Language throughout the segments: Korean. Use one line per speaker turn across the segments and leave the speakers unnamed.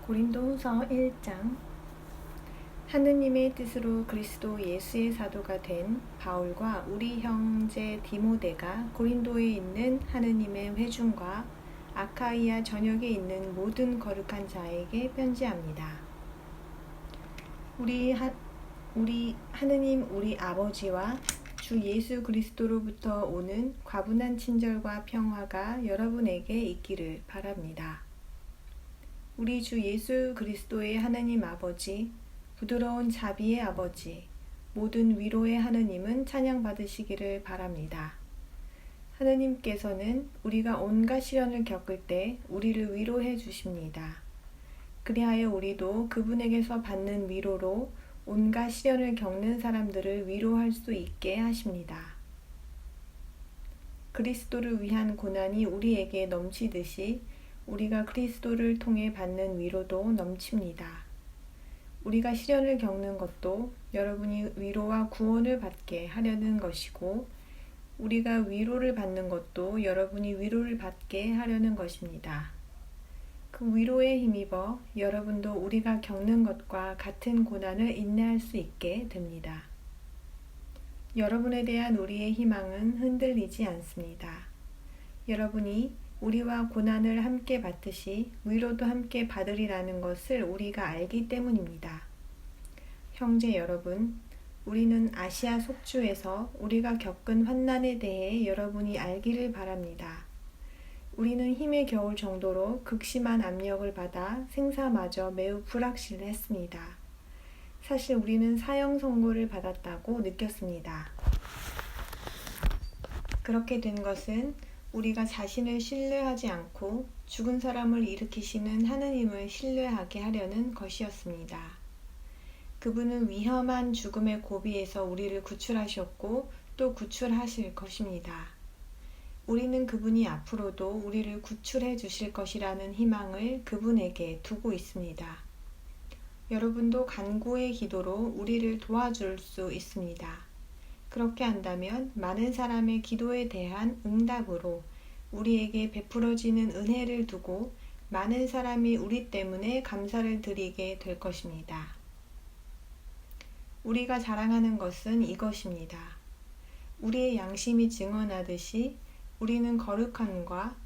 고린도후서 1장. 하느님의 뜻으로 그리스도 예수의 사도가 된 바울과 우리 형제 디모데가 고린도에 있는 하느님의 회중과 아카이아 전역에 있는 모든 거룩한 자에게 편지합니다. 우리 하느님 우리 아버지와 주 예수 그리스도로부터 오는 과분한 친절과 평화가 여러분에게 있기를 바랍니다. 우리 주 예수 그리스도의 하느님 아버지, 부드러운 자비의 아버지, 모든 위로의 하느님은 찬양받으시기를 바랍니다. 하느님께서는 우리가 온갖 시련을 겪을 때 우리를 위로해 주십니다. 그리하여 우리도 그분에게서 받는 위로로 온갖 시련을 겪는 사람들을 위로할 수 있게 하십니다. 그리스도를 위한 고난이 우리에게 넘치듯이 우리가 그리스도를 통해 받는 위로도 넘칩니다. 우리가 시련을 겪는 것도 여러분이 위로와 구원을 받게 하려는 것이고, 우리가 위로를 받는 것도 여러분이 위로를 받게 하려는 것입니다. 그 위로에 힘입어 여러분도 우리가 겪는 것과 같은 고난을 인내할 수 있게 됩니다. 여러분에 대한 우리의 희망은 흔들리지 않습니다. 여러분이 우리와 고난을 함께 받듯이 위로도 함께 받으리라는 것을 우리가 알기 때문입니다. 형제 여러분, 우리는 아시아 속주에서 우리가 겪은 환난에 대해 여러분이 알기를 바랍니다. 우리는 힘에 겨울 정도로 극심한 압력을 받아 생사마저 매우 불확실했습니다. 사실 우리는 사형 선고를 받았다고 느꼈습니다. 그렇게 된 것은 우리가 자신을 신뢰하지 않고 죽은 사람을 일으키시는 하느님을 신뢰하게 하려는 것이었습니다. 그분은 위험한 죽음의 고비에서 우리를 구출하셨고 또 구출하실 것입니다. 우리는 그분이 앞으로도 우리를 구출해 주실 것이라는 희망을 그분에게 두고 있습니다. 여러분도 간구의 기도로 우리를 도와줄 수 있습니다. 그렇게 한다면 많은 사람의 기도에 대한 응답으로 우리에게 베풀어지는 은혜를 두고 많은 사람이 우리 때문에 감사를 드리게 될 것입니다. 우리가 자랑하는 것은 이것입니다. 우리의 양심이 증언하듯이 우리는 거룩함과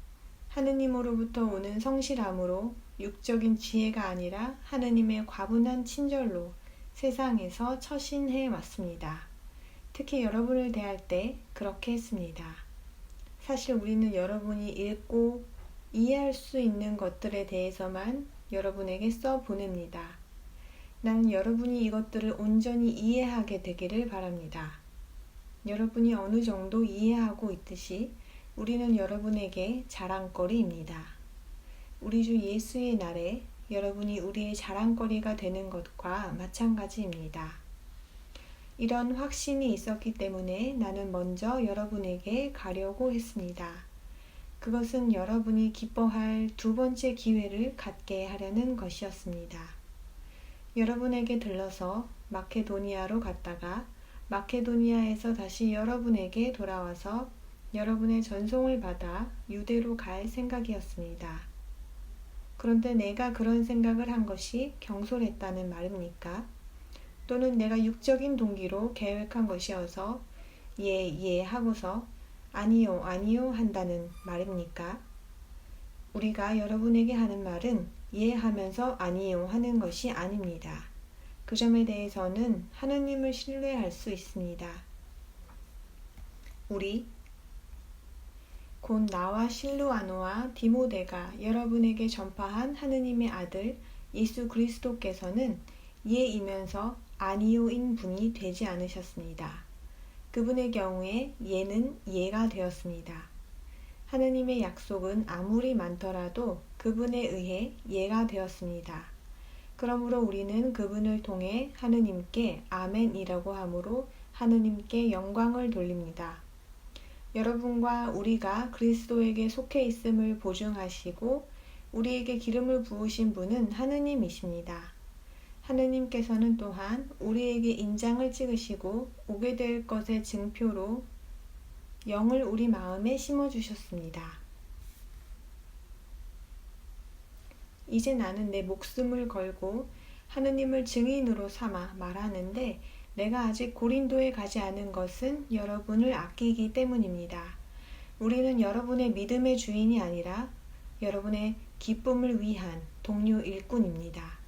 하느님으로부터 오는 성실함으로 육적인 지혜가 아니라 하느님의 과분한 친절로 세상에서 처신해 왔습니다. 특히 여러분을 대할 때 그렇게 했습니다. 사실 우리는 여러분이 읽고 이해할 수 있는 것들에 대해서만 여러분에게 써보냅니다. 나는 여러분이 이것들을 온전히 이해하게 되기를 바랍니다. 여러분이 어느 정도 이해하고 있듯이 우리는 여러분에게 자랑거리입니다. 우리 주 예수의 날에 여러분이 우리의 자랑거리가 되는 것과 마찬가지입니다. 이런 확신이 있었기 때문에 나는 먼저 여러분에게 가려고 했습니다. 그것은 여러분이 기뻐할 두 번째 기회를 갖게 하려는 것이었습니다. 여러분에게 들러서 마케도니아로 갔다가 마케도니아에서 다시 여러분에게 돌아와서 여러분의 전송을 받아 유대로 갈 생각이었습니다. 그런데 내가 그런 생각을 한 것이 경솔했다는 말입니까? 또는 내가 육적인 동기로 계획한 것이어서 예 하고서 아니요 한다는 말입니까? 우리가 여러분에게 하는 말은 예 하면서 아니요 하는 것이 아닙니다. 그 점에 대해서는 하느님을 신뢰할 수 있습니다. 우리 곧 나와 실루아노와 디모데가 여러분에게 전파한 하느님의 아들 예수 그리스도께서는 예이면서 아니요인 분이 되지 않으셨습니다. 그분의 경우에 예는 예가 되었습니다. 하느님의 약속은 아무리 많더라도 그분에 의해 예가 되었습니다. 그러므로 우리는 그분을 통해 하느님께 아멘이라고 하므로 하느님께 영광을 돌립니다. 여러분과 우리가 그리스도에게 속해 있음을 보증하시고 우리에게 기름을 부으신 분은 하느님이십니다. 하느님께서는 또한 우리에게 인장을 찍으시고 오게 될 것의 증표로 영을 우리 마음에 심어주셨습니다. 이제 나는 내 목숨을 걸고 하느님을 증인으로 삼아 말하는데 내가 아직 고린도에 가지 않은 것은 여러분을 아끼기 때문입니다. 우리는 여러분의 믿음의 주인이 아니라 여러분의 기쁨을 위한 동료 일꾼입니다.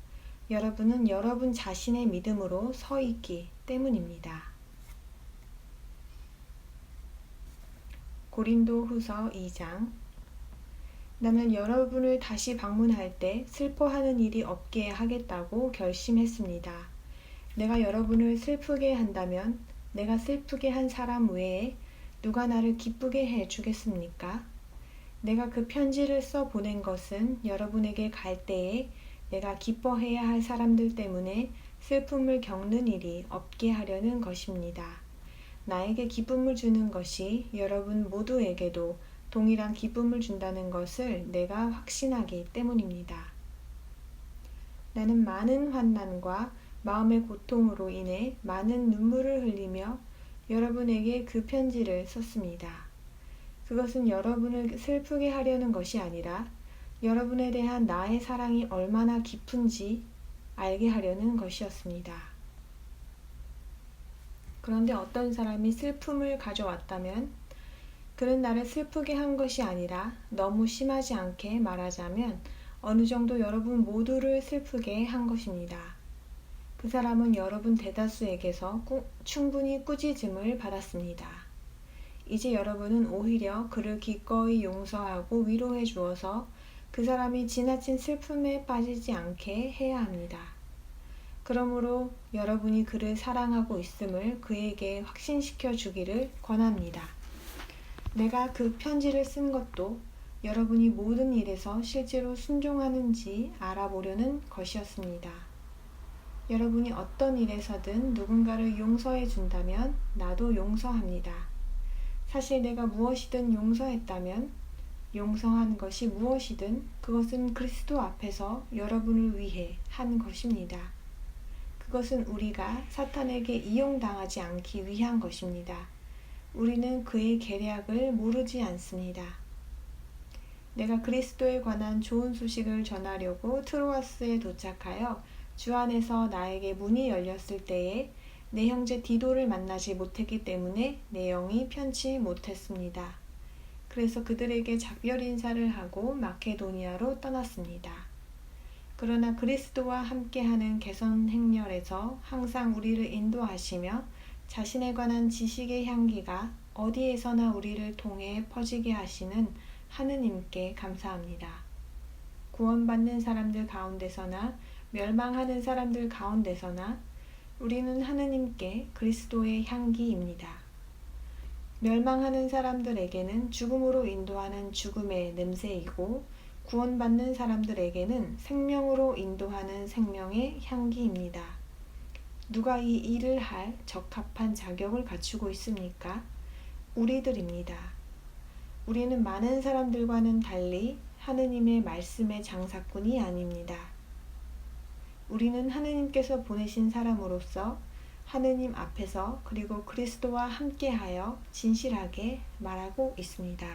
여러분은 여러분 자신의 믿음으로 서 있기 때문입니다. 고린도 후서 2장. 나는 여러분을 다시 방문할 때 슬퍼하는 일이 없게 하겠다고 결심했습니다. 내가 여러분을 슬프게 한다면 내가 슬프게 한 사람 외에 누가 나를 기쁘게 해 주겠습니까? 내가 그 편지를 써 보낸 것은 여러분에게 갈 때에 내가 기뻐해야 할 사람들 때문에 슬픔을 겪는 일이 없게 하려는 것입니다. 나에게 기쁨을 주는 것이 여러분 모두에게도 동일한 기쁨을 준다는 것을 내가 확신하기 때문입니다. 나는 많은 환난과 마음의 고통으로 인해 많은 눈물을 흘리며 여러분에게 그 편지를 썼습니다. 그것은 여러분을 슬프게 하려는 것이 아니라 여러분에 대한 나의 사랑이 얼마나 깊은지 알게 하려는 것이었습니다. 그런데 어떤 사람이 슬픔을 가져왔다면 그는 나를 슬프게 한 것이 아니라 너무 심하지 않게 말하자면 어느 정도 여러분 모두를 슬프게 한 것입니다. 그 사람은 여러분 대다수에게서 충분히 꾸짖음을 받았습니다. 이제 여러분은 오히려 그를 기꺼이 용서하고 위로해 주어서 그 사람이 지나친 슬픔에 빠지지 않게 해야 합니다. 그러므로 여러분이 그를 사랑하고 있음을 그에게 확신시켜 주기를 권합니다. 내가 그 편지를 쓴 것도 여러분이 모든 일에서 실제로 순종하는지 알아보려는 것이었습니다. 여러분이 어떤 일에서든 누군가를 용서해 준다면 나도 용서합니다. 사실 내가 무엇이든 용서했다면 용서한 것이 무엇이든 그것은 그리스도 앞에서 여러분을 위해 한 것입니다. 그것은 우리가 사탄에게 이용당하지 않기 위한 것입니다. 우리는 그의 계략을 모르지 않습니다. 내가 그리스도에 관한 좋은 소식을 전하려고 트로아스에 도착하여 주 안에서 나에게 문이 열렸을 때에 내 형제 디도를 만나지 못했기 때문에 내 영이 편치 못했습니다. 그래서 그들에게 작별 인사를 하고 마케도니아로 떠났습니다. 그러나 그리스도와 함께하는 개선 행렬에서 항상 우리를 인도하시며 자신에 관한 지식의 향기가 어디에서나 우리를 통해 퍼지게 하시는 하느님께 감사합니다. 구원받는 사람들 가운데서나 멸망하는 사람들 가운데서나 우리는 하느님께 그리스도의 향기입니다. 멸망하는 사람들에게는 죽음으로 인도하는 죽음의 냄새이고 구원받는 사람들에게는 생명으로 인도하는 생명의 향기입니다. 누가 이 일을 할 적합한 자격을 갖추고 있습니까? 우리들입니다. 우리는 많은 사람들과는 달리 하느님의 말씀의 장사꾼이 아닙니다. 우리는 하느님께서 보내신 사람으로서 하느님 앞에서 그리고 그리스도와 함께하여 진실하게 말하고 있습니다.